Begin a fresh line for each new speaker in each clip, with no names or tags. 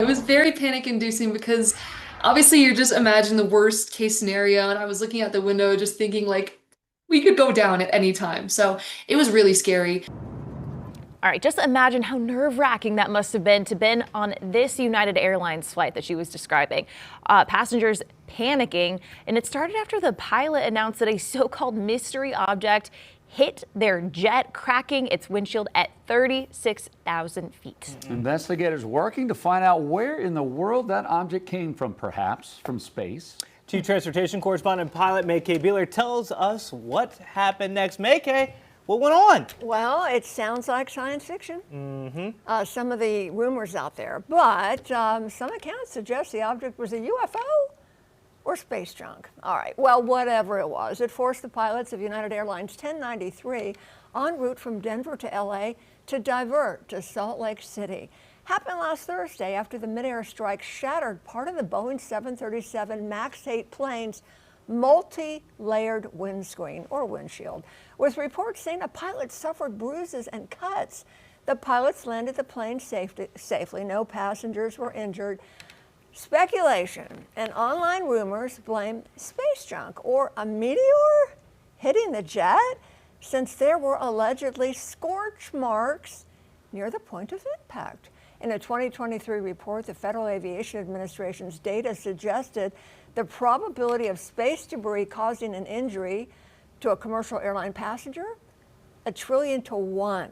It was very panic inducing because obviously you just imagine the worst case scenario. And I was looking out the window just thinking like we could go down at any time. So it was really scary.
All right, just imagine how nerve-wracking that must have been to been on this United Airlines flight that she was describing. Passengers panicking, and it started after the pilot announced that a so-called mystery object hit their jet, cracking its windshield at 36,000 feet.
Investigators working to find out where in the world that object came from, perhaps from space.
Chief Transportation Correspondent Pilot May-Kay Beeler tells us what happened next. May-Kay, what went on?
Well, it sounds like science fiction. Some of the rumors out there, but some accounts suggest the object was a UFO or space junk. All right, well, whatever it was, it forced the pilots of United Airlines 1093 en route from Denver to LA to divert to Salt Lake City. Happened last Thursday after the Midair strike shattered part of the Boeing 737 MAX 8 plane's multi-layered windscreen or windshield, with reports saying a pilot suffered bruises and cuts. The pilots landed the plane safely. No passengers were injured. Speculation and online rumors blame space junk or a meteor hitting the jet, since there were allegedly scorch marks near the point of impact. In a 2023 report, the Federal Aviation Administration's data suggested the probability of space debris causing an injury to a commercial airline passenger, 1 trillion to 1.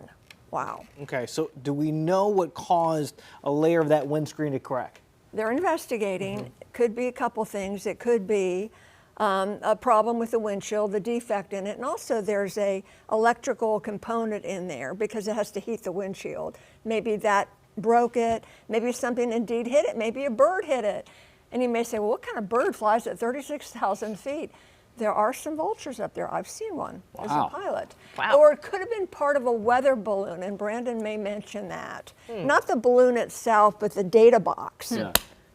Wow.
Okay, so do we know what caused a layer of that windscreen to crack?
They're investigating. Could be a couple things. It could be a problem with the windshield, the defect in it, and also there's a electrical component in there because it has to heat the windshield. Maybe that broke it. Maybe something indeed hit it. Maybe a bird hit it. And you may say, well, what kind of bird flies at 36,000 feet? There are some vultures up there. I've seen one as a pilot.
Wow.
Or it could have been part of a weather balloon, and Brandon may mention that. Not the balloon itself, but the data box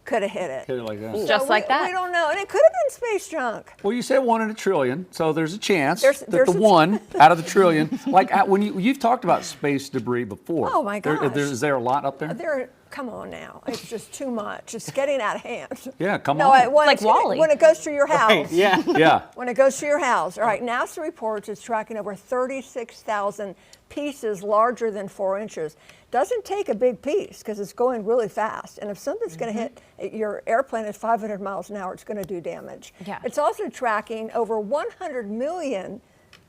could have hit it.
Hit it like that.
So
Just like that.
We don't know. And it could have been space junk.
Well, you said 1 in a trillion, so there's a chance
There's
that the
a
one out of the trillion, like when you've talked about space debris before.
Oh my gosh.
Is there a lot up there?
Come on now. It's just too much. It's getting out of hand.
Yeah, come
No,
on.
Like Wall-E.
when it goes through your house.
Right, yeah.
Yeah.
When it goes to your house. All right, NASA reports it's tracking over 36,000 pieces larger than 4 inches. Doesn't take a big piece because it's going really fast. And if something's going to hit your airplane at 500 miles an hour, it's going to do damage.
Yeah.
It's also tracking over 100 million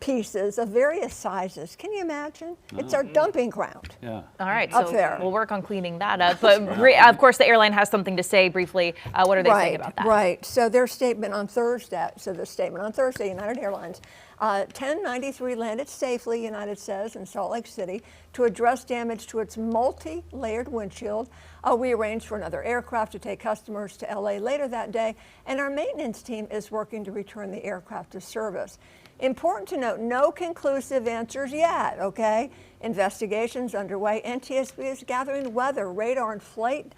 pieces of various sizes. Can you imagine? It's our dumping ground.
Yeah.
All right,
Up
so
there.
we'll work on cleaning that up. But of course, the airline has something to say briefly. What are they saying about that?
Right. So their statement on Thursday, United Airlines, 1093 landed safely, United says, in Salt Lake City to address damage to its multi-layered windshield. We arranged for another aircraft to take customers to LA later that day, and our maintenance team is working to return the aircraft to service. Important to note, no conclusive answers yet, okay? Investigations underway. NTSB is gathering weather, radar, and flight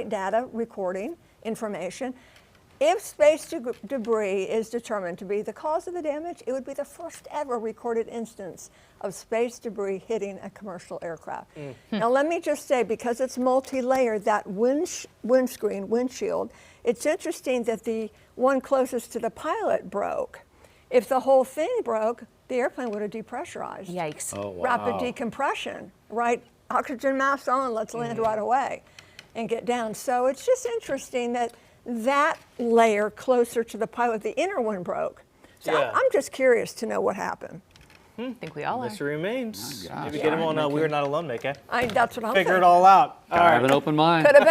data recording information. If space debris is determined to be the cause of the damage, it would be the first ever recorded instance of space debris hitting a commercial aircraft. Now, let me just say, because it's multi-layered, that windshield, it's interesting that the one closest to the pilot broke. If the whole thing broke, the airplane would have depressurized.
Yikes.
Oh, wow.
Rapid decompression, right? Oxygen mask on, let's land right away and get down. So it's just interesting that that layer closer to the pilot, the inner one broke. So
Yeah.
I'm just curious to know what happened.
I think we all are.
Mystery remains.
Oh, gosh.
Maybe get him on We're Not Alone, May-Kay.
That's what I'm
Figure it
thinking.
all out. All
I have
right.
an open mind.
Could have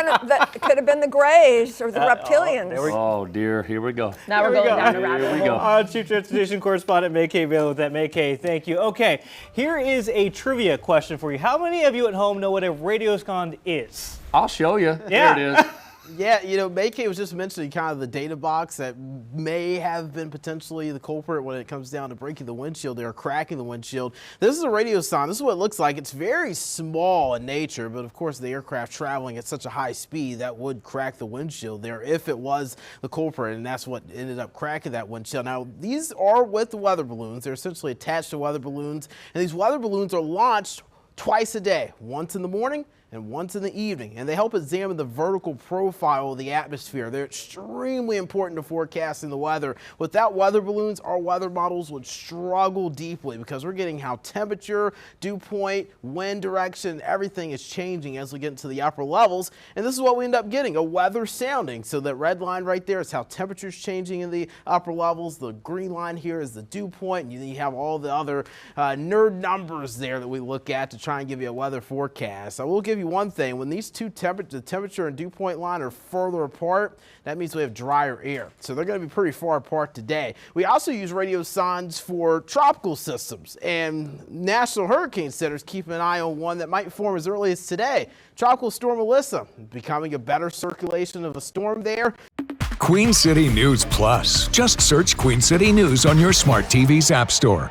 been the Greys or the reptilians.
there we go.
Oh, dear. Here we go.
Now we're
Here we
going
go.
down a rabbit
Here we
hole.
go.
Chief Transportation Correspondent May-Kay Beeler with that. May-Kay, thank you. Okay, here is a trivia question for you. How many of you at home know what a radiosonde is?
I'll show you.
Yeah.
There it is.
Yeah, May-Kay was just mentioning kind of the data box that may have been potentially the culprit when it comes down to breaking the windshield or cracking the windshield. This is a radiosonde. This is what it looks like. It's very small in nature, but of course the aircraft traveling at such a high speed that would crack the windshield there if it was the culprit, and that's what ended up cracking that windshield. Now, these are with the weather balloons. They're essentially attached to weather balloons, and these weather balloons are launched twice a day, once in the morning and once in the evening, and they help examine the vertical profile of the atmosphere. They're extremely important to forecasting the weather. Without weather balloons, our weather models would struggle deeply because we're getting how temperature, dew point, wind direction, everything is changing as we get into the upper levels, and this is what we end up getting, a weather sounding. So that red line right there is how temperature is changing in the upper levels. The green line here is the dew point, and then you have all the other nerd numbers there that we look at to try and give you a weather forecast. I will give you one thing. When these two the temperature and dew point line are further apart, that means we have drier air. So they're going to be pretty far apart today. We also use radio signs for tropical systems, and National Hurricane Center is keeping an eye on one that might form as early as today. Tropical Storm Melissa becoming a better circulation of a storm there.
Queen City News Plus. Just search Queen City News on your smart TV's app store.